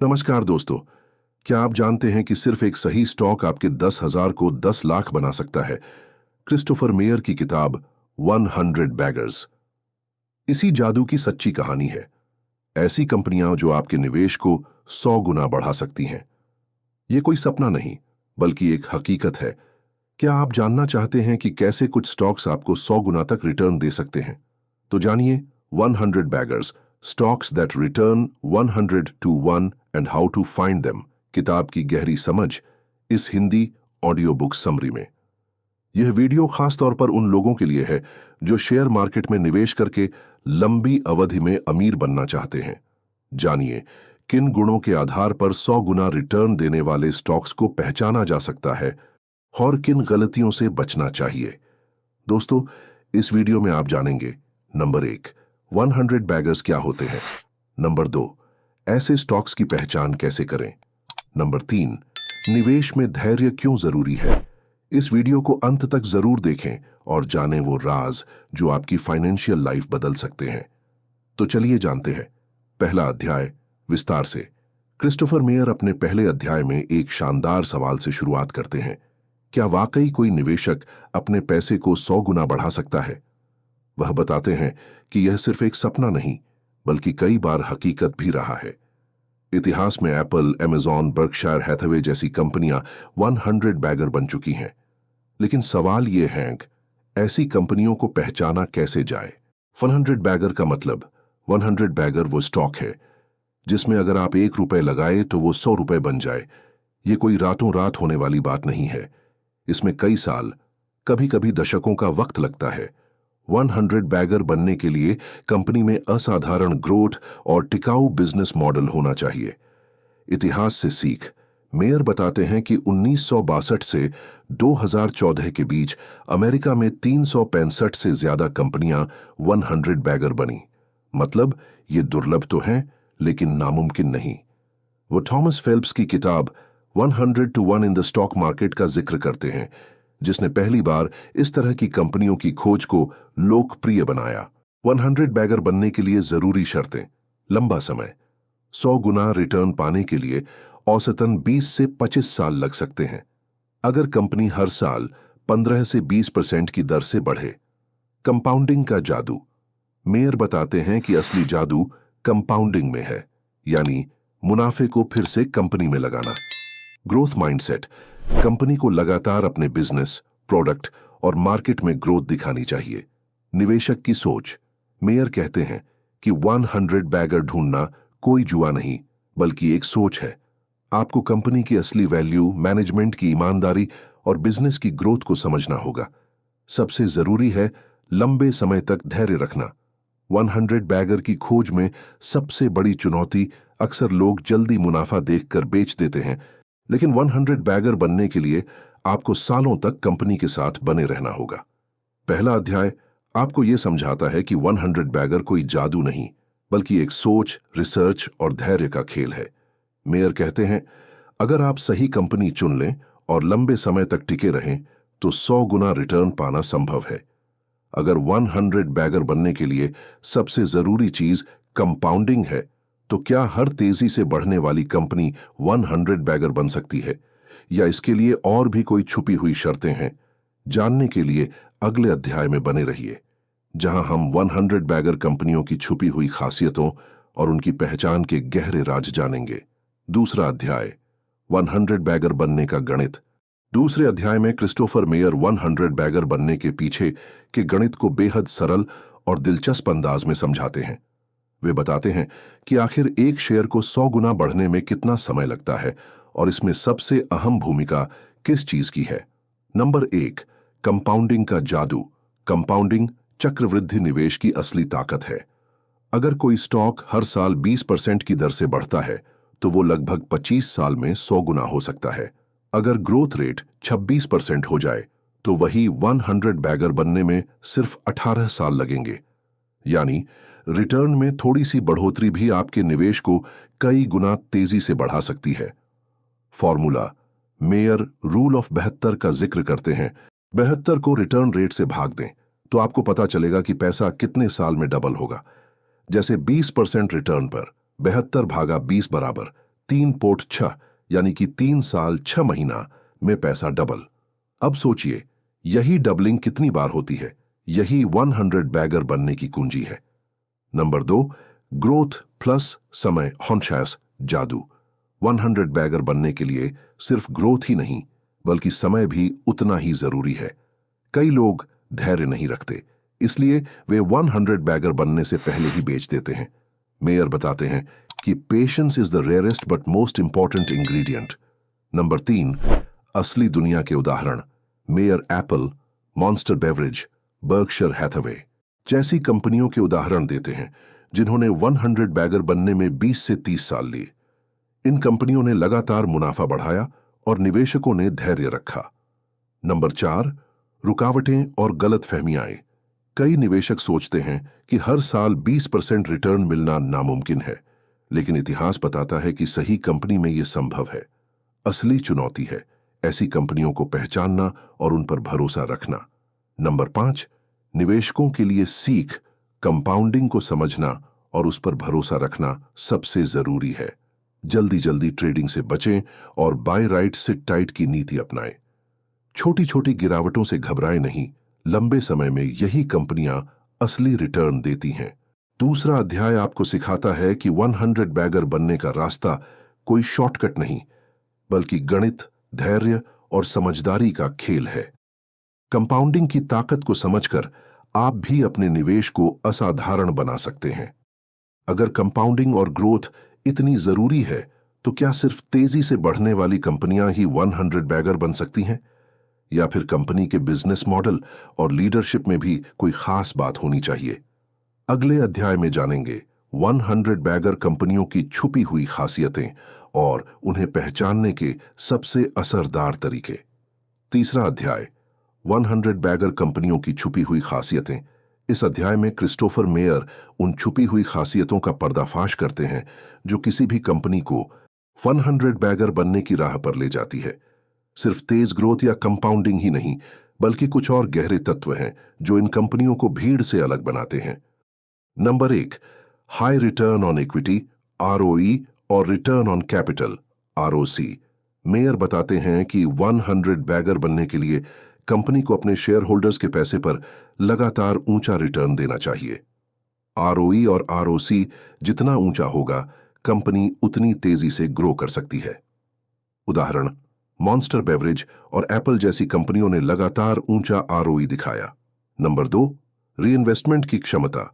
नमस्कार दोस्तों। क्या आप जानते हैं कि सिर्फ एक सही स्टॉक आपके 10,000 को 10 लाख बना सकता है? क्रिस्टोफर मेयर की किताब 100 बैगर्स इसी जादू की सच्ची कहानी है। ऐसी कंपनियां जो आपके निवेश को 100 गुना बढ़ा सकती हैं। ये कोई सपना नहीं, बल्कि एक हकीकत है। क्या आप जानना चाहते हैं कि कैसे कुछ स्टॉक्स आपको 100 गुना तक रिटर्न दे सकते हैं? तो जानिए 100 baggers, stocks that return 100 to 1 and how to find them, किताब की गहरी समझ, इस हिंदी ऑडियो बुक समरी में। यह वीडियो खास तौर पर उन लोगों के लिए है जो शेयर मार्केट में निवेश करके लंबी अवधि में अमीर बनना चाहते हैं। जानिए किन गुणों के आधार पर 100 गुना रिटर्न देने वाले स्टॉक्स को पहचाना जा सकता है और किन गलतियों से बचना चाहिए। दोस्तों, इस वीडियो में आप जानेंगे नंबर 1, 100 बैगर्स क्या होते हैं। नंबर 2, ऐसे स्टॉक्स की पहचान कैसे करें। नंबर 3, निवेश में धैर्य क्यों जरूरी है। इस वीडियो को अंत तक जरूर देखें और जानें वो राज जो आपकी फाइनेंशियल लाइफ बदल सकते हैं। तो चलिए जानते हैं। पहला अध्याय, विस्तार से। क्रिस्टोफर मेयर अपने पहले अध्याय में एक शानदार सवाल से शुरुआत करते हैं। क्या वाकई कोई निवेशक अपने पैसे को 100 गुना बढ़ा सकता है? वह बताते हैं कि यह सिर्फ एक सपना नहीं, बल्कि कई बार हकीकत भी रहा है। इतिहास में एप्पल, अमेज़न, बर्कशायर हैथवे जैसी कंपनियां 100 बैगर बन चुकी हैं। लेकिन सवाल यह है, ऐसी कंपनियों को पहचाना कैसे जाए? 100 बैगर का मतलब, 100 बैगर वो स्टॉक है जिसमें अगर आप ₹1 लगाए तो वो ₹100 बन जाए। ये कोई रातों रात होने वाली बात नहीं है। इसमें कई साल, कभी कभी दशकों का वक्त लगता है। 100 बैगर बनने के लिए कंपनी में असाधारण ग्रोथ और टिकाऊ बिजनेस मॉडल होना चाहिए। इतिहास से सीख, मेयर बताते हैं कि 1962 से 2014 के बीच अमेरिका में 365 से ज्यादा कंपनियां 100 बैगर बनी। मतलब ये दुर्लभ तो है, लेकिन नामुमकिन नहीं। वो थॉमस फेल्प्स की किताब 100 to 1 in the stock market का जिक्र करते हैं, जिसने पहली बार इस तरह की कंपनियों की खोज को लोकप्रिय बनाया। 100 बैगर बनने के लिए जरूरी शर्तें। लंबा समय, 100 गुना रिटर्न पाने के लिए औसतन 20 से 25 साल लग सकते हैं, अगर कंपनी हर साल 15 से 20% की दर से बढ़े। कंपाउंडिंग का जादू, मेयर बताते हैं कि असली जादू कंपाउंडिंग में है, यानी मुनाफे को फिर से कंपनी में लगाना। ग्रोथ माइंडसेट, कंपनी को लगातार अपने बिजनेस, प्रोडक्ट और मार्केट में ग्रोथ दिखानी चाहिए। निवेशक की सोच, मेयर कहते हैं कि 100 बैगर ढूंढना कोई जुआ नहीं, बल्कि एक सोच है। आपको कंपनी की असली वैल्यू, मैनेजमेंट की ईमानदारी और बिजनेस की ग्रोथ को समझना होगा। सबसे जरूरी है लंबे समय तक धैर्य रखना। 100 बैगर की खोज में सबसे बड़ी चुनौती, अक्सर लोग जल्दी मुनाफा देखकर बेच देते हैं, लेकिन 100 बैगर बनने के लिए आपको सालों तक कंपनी के साथ बने रहना होगा। पहला अध्याय आपको यह समझाता है कि 100 बैगर कोई जादू नहीं, बल्कि एक सोच, रिसर्च और धैर्य का खेल है। मेयर कहते हैं, अगर आप सही कंपनी चुन लें और लंबे समय तक टिके रहें, तो 100 गुना रिटर्न पाना संभव है। अगर 100 बैगर बनने के लिए सबसे जरूरी चीज कंपाउंडिंग है, तो क्या हर तेजी से बढ़ने वाली कंपनी 100 बैगर बन सकती है, या इसके लिए और भी कोई छुपी हुई शर्तें हैं? जानने के लिए अगले अध्याय में बने रहिए, जहां हम 100 बैगर कंपनियों की छुपी हुई खासियतों और उनकी पहचान के गहरे राज जानेंगे। दूसरा अध्याय, 100 बैगर बनने का गणित। दूसरे अध्याय में क्रिस्टोफर मेयर 100 बैगर बनने के पीछे के गणित को बेहद सरल और दिलचस्प अंदाज में समझाते हैं। वे बताते हैं कि आखिर एक शेयर को 100 गुना बढ़ने में कितना समय लगता है और इसमें सबसे अहम भूमिका किस चीज की है। नंबर 1, कंपाउंडिंग का जादू। कंपाउंडिंग चक्रवृद्धि निवेश की असली ताकत है। अगर कोई स्टॉक हर साल 20% की दर से बढ़ता है, तो वो लगभग 25 साल में 100 गुना हो सकता है। अगर ग्रोथ रेट 26% हो जाए, तो वही 100 बैगर बनने में सिर्फ 18 साल लगेंगे। यानी रिटर्न में थोड़ी सी बढ़ोतरी भी आपके निवेश को कई गुना तेजी से बढ़ा सकती है। फॉर्मूला, मेयर रूल ऑफ 72 का जिक्र करते हैं। 72 को रिटर्न रेट से भाग दें तो आपको पता चलेगा कि पैसा कितने साल में डबल होगा। जैसे 20% रिटर्न पर 72 भागा 20 बराबर 3.6 यानी कि 3 साल 6 महीना में पैसा डबल। अब सोचिए, यही डबलिंग कितनी बार होती है? यही 100 बैगर बनने की कुंजी है। नंबर 2, ग्रोथ प्लस समय हॉन्शैस जादू। 100 बैगर बनने के लिए सिर्फ ग्रोथ ही नहीं बल्कि समय भी उतना ही जरूरी है। कई लोग धैर्य नहीं रखते, इसलिए वे 100 बैगर बनने से पहले ही बेच देते हैं। मेयर बताते हैं कि patience is the rarest but most important ingredient. Number 3, असली दुनिया के उदाहरण। Mayer Apple, Monster Beverage, Berkshire Hathaway जैसी कंपनियों के उदाहरण देते हैं जिन्होंने 100 बैगर बनने में 20 से 30 साल लिए। इन कंपनियों ने लगातार मुनाफा बढ़ाया और निवेशकों ने धैर्य रखा। नंबर 4, रुकावटें और गलत फहमियां। कई निवेशक सोचते हैं कि हर साल 20% रिटर्न मिलना नामुमकिन है, लेकिन इतिहास बताता है कि सही कंपनी में यह संभव है। असली चुनौती है ऐसी कंपनियों को पहचानना और उन पर भरोसा रखना। नंबर 5, निवेशकों के लिए सीख, कंपाउंडिंग को समझना और उस पर भरोसा रखना सबसे जरूरी है। जल्दी जल्दी ट्रेडिंग से बचें और बाय राइट सिट टाइट की नीति अपनाएं। छोटी छोटी गिरावटों से घबराएं नहीं, लंबे समय में यही कंपनियां असली रिटर्न देती हैं। दूसरा अध्याय आपको सिखाता है कि 100 बैगर बनने का रास्ता कोई शॉर्टकट नहीं बल्कि गणित, धैर्य और समझदारी का खेल है। कंपाउंडिंग की ताकत को समझकर आप भी अपने निवेश को असाधारण बना सकते हैं। अगर कंपाउंडिंग और ग्रोथ इतनी जरूरी है तो क्या सिर्फ तेजी से बढ़ने वाली कंपनियां ही 100 बैगर बन सकती हैं, या फिर कंपनी के बिजनेस मॉडल और लीडरशिप में भी कोई खास बात होनी चाहिए? अगले अध्याय में जानेंगे 100 बैगर कंपनियों की छुपी हुई खासियतें और उन्हें पहचानने के सबसे असरदार तरीके। तीसरा अध्याय, 100 बैगर कंपनियों की छुपी हुई खासियतें। इस अध्याय में क्रिस्टोफर मेयर उन छुपी हुई खासियतों का पर्दाफाश करते हैं जो किसी भी कंपनी को 100 बैगर बनने की राह पर ले जाती है। सिर्फ तेज ग्रोथ या कंपाउंडिंग ही नहीं बल्कि कुछ और गहरे तत्व हैं जो इन कंपनियों को भीड़ से अलग बनाते हैं। Number 1, high return on equity ROE और return on capital ROC। Mayor बताते हैं कि 100 बैगर बनने के लिए कंपनी को अपने शेयर होल्डर्स के पैसे पर लगातार ऊंचा रिटर्न देना चाहिए। ROE और ROC जितना ऊंचा होगा, कंपनी उतनी तेजी से ग्रो कर सकती है। उदाहरण, मॉन्स्टर बेवरेज और एप्पल जैसी कंपनियों ने लगातार ऊंचा ROE दिखाया। नंबर 2, रीइन्वेस्टमेंट की क्षमता।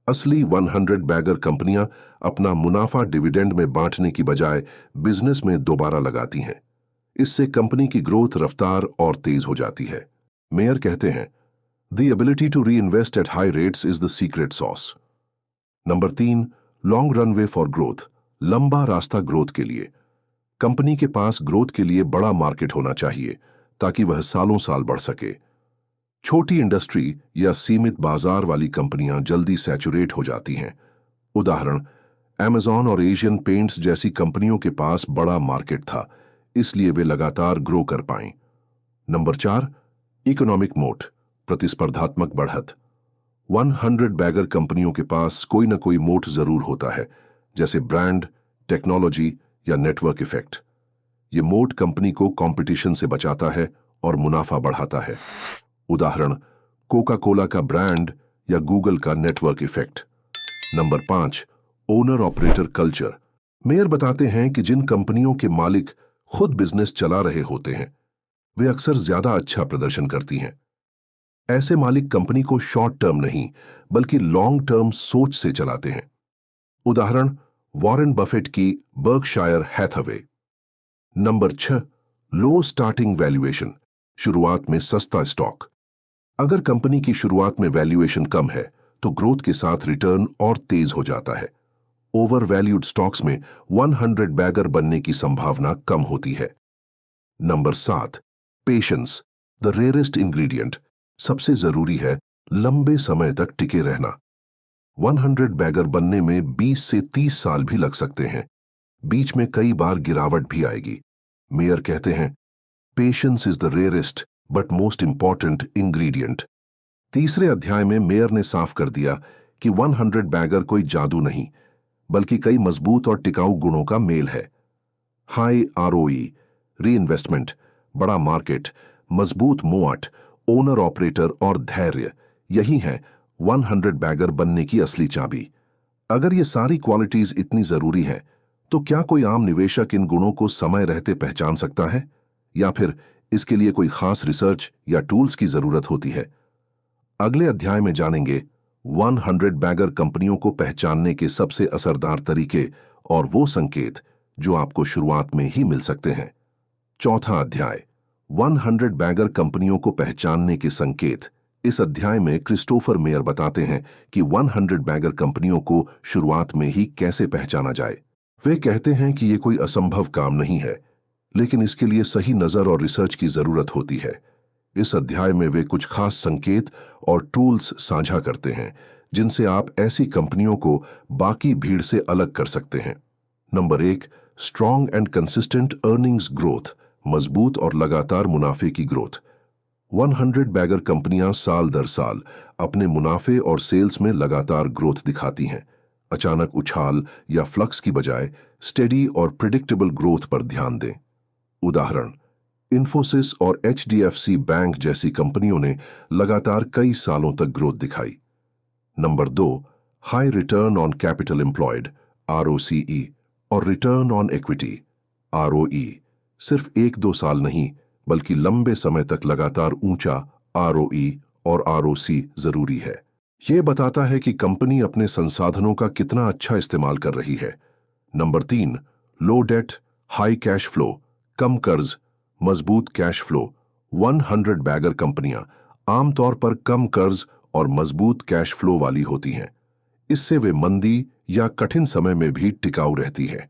असली 100 बैगर कंपनियां अपना मुनाफा डिविडेंड में बांटने की बजाय बिजनेस में दोबारा लगाती हैं। इससे कंपनी की ग्रोथ रफ्तार और तेज हो जाती है। मेयर कहते हैं, the ability to reinvest at high rates is the secret sauce. Number 3, long runway for growth. लंबा रास्ता ग्रोथ के लिए। कंपनी के पास ग्रोथ के लिए बड़ा मार्केट होना चाहिए ताकि वह सालों साल बढ़ सके। छोटी इंडस्ट्री या सीमित बाजार वाली कंपनियां जल्दी सैचुरेट हो जाती हैं। उदाहरण, Amazon और एशियन पेंट्स जैसी कंपनियों के पास बड़ा मार्केट था, इसलिए वे लगातार ग्रो कर पाएं। नंबर 4, इकोनॉमिक मोट, प्रतिस्पर्धात्मक बढ़त। 100 बैगर कंपनियों के पास कोई न कोई मोट जरूर होता है, जैसे ब्रांड, टेक्नोलॉजी या नेटवर्क इफेक्ट। ये मोट कंपनी को कंपटीशन से बचाता है और मुनाफा बढ़ाता है। उदाहरण, कोका कोला का ब्रांड या गूगल का network effect. Number 5, owner operator culture. Mayor बताते हैं कि जिन कंपनियों के मालिक खुद बिजनेस चला रहे होते हैं वे अक्सर ज्यादा अच्छा प्रदर्शन करती हैं। ऐसे मालिक कंपनी को शॉर्ट टर्म नहीं बल्कि लॉन्ग टर्म सोच से चलाते हैं। उदाहरण, वॉरेन बफेट की बर्कशायर हैथवे। नंबर 6, लो स्टार्टिंग वैल्यूएशन, शुरुआत में सस्ता स्टॉक। अगर कंपनी की शुरुआत में वैल्यूएशन कम है तो ग्रोथ के साथ रिटर्न और तेज हो जाता है। ओवर वैल्यूड स्टॉक्स में 100 बैगर बनने की संभावना कम होती है। Number 7, patience, the rarest ingredient. सबसे जरूरी है लंबे समय तक टिके रहना। 100 बैगर बनने में 20 से 30 साल भी लग सकते हैं। बीच में कई बार गिरावट भी आएगी। मेयर कहते हैं, patience is the rarest but most important ingredient. तीसरे अध्याय में मेयर ने साफ कर दिया कि 100 बैगर कोई जादू नहीं बल्कि कई मजबूत और टिकाऊ गुणों का मेल है। हाई आरओई, री इन्वेस्टमेंट, बड़ा मार्केट, मजबूत मोआट, ओनर ऑपरेटर और धैर्य, यही है 100 बैगर बनने की असली चाबी। अगर ये सारी क्वालिटीज इतनी जरूरी हैं, तो क्या कोई आम निवेशक इन गुणों को समय रहते पहचान सकता है, या फिर इसके लिए कोई खास रिसर्च या टूल्स की जरूरत होती है? अगले अध्याय में जानेंगे 100 बैगर कंपनियों को पहचानने के सबसे असरदार तरीके और वो संकेत जो आपको शुरुआत में ही मिल सकते हैं। चौथा अध्याय, 100 बैगर कंपनियों को पहचानने के संकेत। इस अध्याय में क्रिस्टोफर मेयर बताते हैं कि 100 बैगर कंपनियों को शुरुआत में ही कैसे पहचाना जाए। वे कहते हैं कि ये कोई असंभव काम नहीं है, लेकिन इसके लिए सही नज़र और रिसर्च की जरूरत होती है। इस अध्याय में वे कुछ खास संकेत और टूल्स साझा करते हैं जिनसे आप ऐसी कंपनियों को बाकी भीड़ से अलग कर सकते हैं। Number 1, strong and consistent earnings growth, मजबूत और लगातार मुनाफे की ग्रोथ। 100 बैगर कंपनियां साल दर साल अपने मुनाफे और सेल्स में लगातार ग्रोथ दिखाती हैं। अचानक उछाल या फ्लक्स की बजाय स्टेडी और प्रिडिक्टेबल ग्रोथ पर ध्यान दें। उदाहरण, इन्फोसिस और एचडीएफसी बैंक जैसी कंपनियों ने लगातार कई सालों तक ग्रोथ दिखाई। Number 2, high return on capital employed, ROCE, और रिटर्न ऑन इक्विटी, आरओई। सिर्फ 1-2 साल नहीं, बल्कि लंबे समय तक लगातार ऊंचा आरओई और आरओसी जरूरी है। यह बताता है कि कंपनी अपने संसाधनों का कितना अच्छा इस्तेमाल कर रही है। नंबर 3, लो डेट, हाई कैश फ्लो, कम कर्ज, मजबूत कैश फ्लो। 100 बैगर कंपनियां आमतौर पर कम कर्ज और मजबूत कैश फ्लो वाली होती हैं। इससे वे मंदी या कठिन समय में भी टिकाऊ रहती है।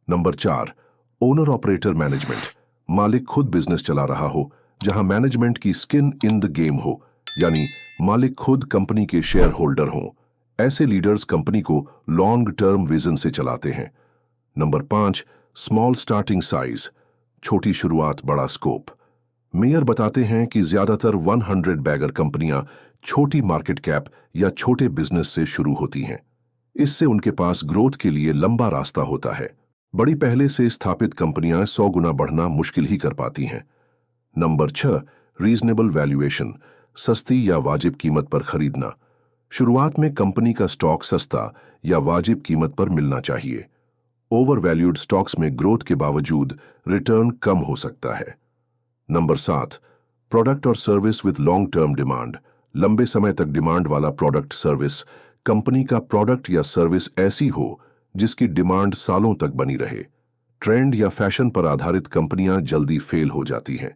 नंबर 4, ओनर ऑपरेटर मैनेजमेंट, मालिक खुद बिजनेस चला रहा हो, जहां मैनेजमेंट की स्किन इन द गेम हो, यानी मालिक खुद कंपनी के शेयर होल्डर हों। ऐसे लीडर्स कंपनी को लॉन्ग टर्म विजन से चलाते हैं। नंबर 5, स्मॉल स्टार्टिंग साइज, छोटी शुरुआत बड़ा स्कोप। मेयर बताते हैं कि ज्यादातर 100 बैगर कंपनियां छोटी मार्केट कैप या छोटे बिजनेस से शुरू होती हैं। इससे उनके पास ग्रोथ के लिए लंबा रास्ता होता है। बड़ी पहले से स्थापित कंपनियां 100 गुना बढ़ना मुश्किल ही कर पाती हैं। नंबर 6, रीजनेबल वैल्यूएशन, सस्ती या वाजिब कीमत पर खरीदना। शुरुआत में कंपनी का स्टॉक सस्ता या वाजिब कीमत पर मिलना चाहिए। ओवर वैल्यूड स्टॉक्स में ग्रोथ के बावजूद रिटर्न कम हो सकता है। नंबर 7, प्रोडक्ट और service with long term demand, लंबे समय तक डिमांड वाला प्रोडक्ट सर्विस। कंपनी का प्रोडक्ट या सर्विस ऐसी हो जिसकी डिमांड सालों तक बनी रहे। ट्रेंड या फैशन पर आधारित कंपनियां जल्दी फेल हो जाती हैं।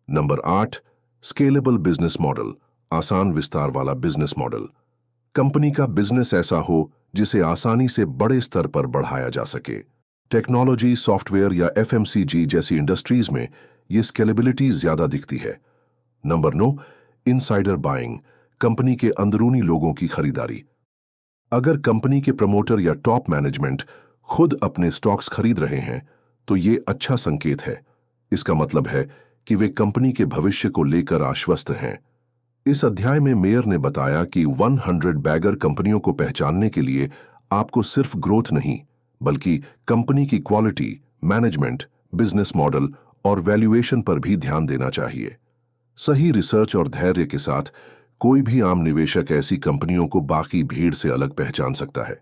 नंबर 8, स्केलेबल बिजनेस मॉडल, आसान विस्तार वाला बिजनेस मॉडल। कंपनी का बिजनेस ऐसा हो जिसे आसानी से बड़े स्तर पर बढ़ाया जा सके। टेक्नोलॉजी, सॉफ्टवेयर या एफएमसीजी जैसी इंडस्ट्रीज में ये स्केलेबिलिटी ज्यादा दिखती है। नंबर 9, इनसाइडर बाइंग, कंपनी के अंदरूनी लोगों की खरीदारी। अगर कंपनी के प्रमोटर या टॉप मैनेजमेंट खुद अपने स्टॉक्स खरीद रहे हैं, तो ये अच्छा संकेत है। इसका मतलब है कि वे कंपनी के भविष्य को लेकर आश्वस्त हैं। इस अध्याय में मेयर ने बताया कि 100 बैगर कंपनियों को पहचानने के लिए आपको सिर्फ ग्रोथ नहीं, बल्कि कंपनी की क्वालिटी, मैनेजमेंट, बिजनेस मॉडल और वैल्यूएशन पर भी ध्यान देना चाहिए। सही रिसर्च और धैर्य के साथ कोई भी आम निवेशक ऐसी कंपनियों को बाकी भीड़ से अलग पहचान सकता है।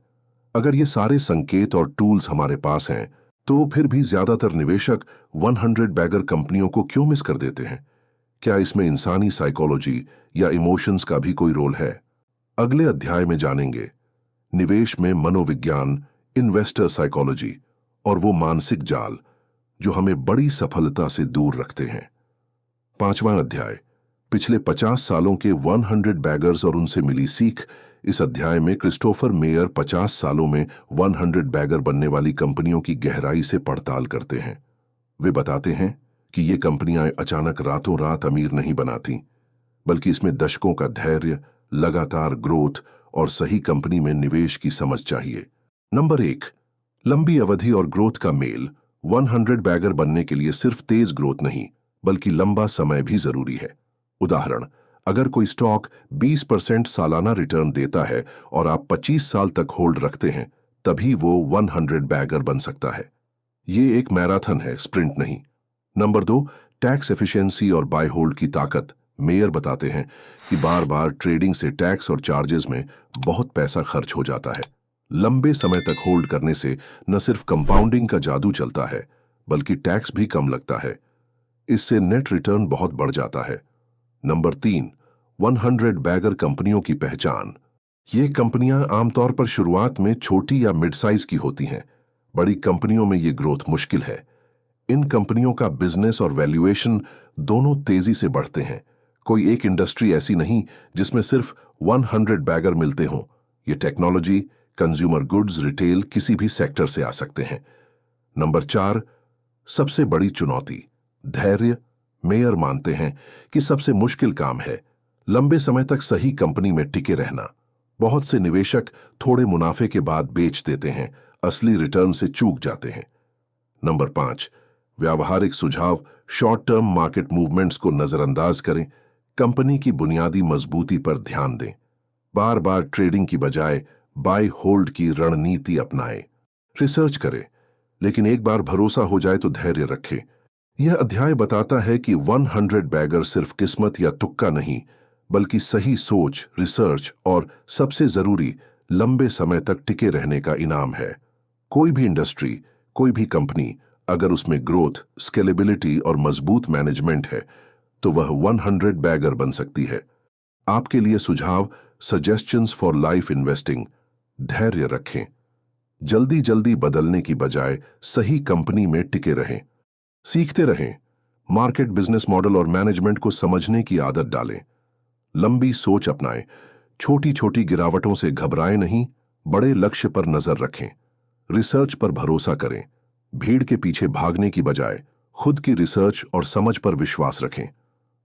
अगर ये सारे संकेत और टूल्स हमारे पास हैं, तो फिर भी ज्यादातर निवेशक 100 बैगर कंपनियों को क्यों मिस कर देते हैं? क्या इसमें इंसानी साइकोलॉजी या इमोशंस का भी कोई रोल है? अगले अध्याय में जानेंगे निवेश में मनोविज्ञान, इन्वेस्टर साइकोलॉजी और वो मानसिक जाल जो हमें बड़ी सफलता से दूर रखते हैं। 5वां अध्याय, पिछले 50 सालों के 100 बैगर्स और उनसे मिली सीख। इस अध्याय में क्रिस्टोफर मेयर 50 सालों में 100 बैगर बनने वाली कंपनियों की गहराई से पड़ताल करते हैं। वे बताते हैं कि ये कंपनियां अचानक रातों रात अमीर नहीं बनाती, बल्कि इसमें दशकों का धैर्य, लगातार ग्रोथ और सही कंपनी में निवेश की समझ चाहिए। नंबर 1, लंबी अवधि और ग्रोथ का मेल। 100 बैगर बनने के लिए सिर्फ तेज ग्रोथ नहीं, बल्कि लंबा समय भी जरूरी है। उदाहरण, अगर कोई स्टॉक 20% सालाना रिटर्न देता है और आप 25 साल तक होल्ड रखते हैं, तभी वो 100 बैगर बन सकता है। ये एक मैराथन है, स्प्रिंट नहीं। नंबर 2, टैक्स एफिशिएंसी और बाय होल्ड की ताकत। मेयर बताते हैं कि बार बार ट्रेडिंग से टैक्स और चार्जेस में बहुत पैसा खर्च हो जाता है। लंबे समय तक होल्ड करने से न सिर्फ कंपाउंडिंग का जादू चलता है, बल्कि टैक्स भी कम लगता है। इससे नेट रिटर्न बहुत बढ़ जाता है। नंबर 3, 100 बैगर कंपनियों की पहचान। ये कंपनियां आमतौर पर शुरुआत में छोटी या मिड साइज की होती हैं। बड़ी कंपनियों में ये ग्रोथ मुश्किल है। इन कंपनियों का बिजनेस और वैल्यूएशन दोनों तेजी से बढ़ते हैं। कोई एक इंडस्ट्री ऐसी नहीं जिसमें सिर्फ 100 बैगर मिलते हों। ये टेक्नोलॉजी, कंज्यूमर गुड्स, रिटेल, किसी भी सेक्टर से आ सकते हैं। नंबर 4, सबसे बड़ी चुनौती, धैर्य। मेयर मानते हैं कि सबसे मुश्किल काम है लंबे समय तक सही कंपनी में टिके रहना। बहुत से निवेशक थोड़े मुनाफे के बाद बेच देते हैं, असली रिटर्न से चूक जाते हैं। नंबर 5, व्यावहारिक सुझाव, शॉर्ट टर्म मार्केट मूवमेंट्स को नजरअंदाज करें। कंपनी की बुनियादी मजबूती पर ध्यान दें। बार बार ट्रेडिंग की बजाय बाय होल्ड की रणनीति अपनाएं। रिसर्च करें, लेकिन एक बार भरोसा हो जाए तो धैर्य रखें। यह अध्याय बताता है कि 100 बैगर सिर्फ किस्मत या तुक्का नहीं, बल्कि सही सोच, रिसर्च और सबसे जरूरी लंबे समय तक टिके रहने का इनाम है। कोई भी इंडस्ट्री, कोई भी कंपनी, अगर उसमें ग्रोथ, स्केलेबिलिटी और मजबूत मैनेजमेंट है, तो वह 100 बैगर बन सकती है। आपके लिए सुझाव, सजेशंस फॉर लाइफ इन्वेस्टिंग। धैर्य रखें। जल्दी जल्दी बदलने की बजाय सही कंपनी में टिके रहें। सीखते रहें। मार्केट, बिजनेस मॉडल और मैनेजमेंट को समझने की आदत डालें। लंबी सोच अपनाएं। छोटी छोटी गिरावटों से घबराएं नहीं, बड़े लक्ष्य पर नजर रखें। रिसर्च पर भरोसा करें। भीड़ के पीछे भागने की बजाय खुद की रिसर्च और समझ पर विश्वास रखें।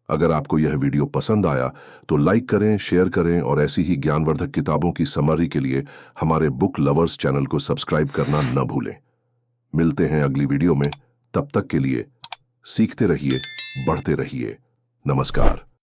अगर आपको यह वीडियो पसंद आया तो लाइक करें, शेयर करें और ऐसी ही ज्ञानवर्धक किताबों की समरी के लिए हमारे बुक लवर्स चैनल को सब्सक्राइब करना न भूलें। मिलते हैं अगली वीडियो में। तब तक के लिए सीखते रहिए, बढ़ते रहिए। नमस्कार।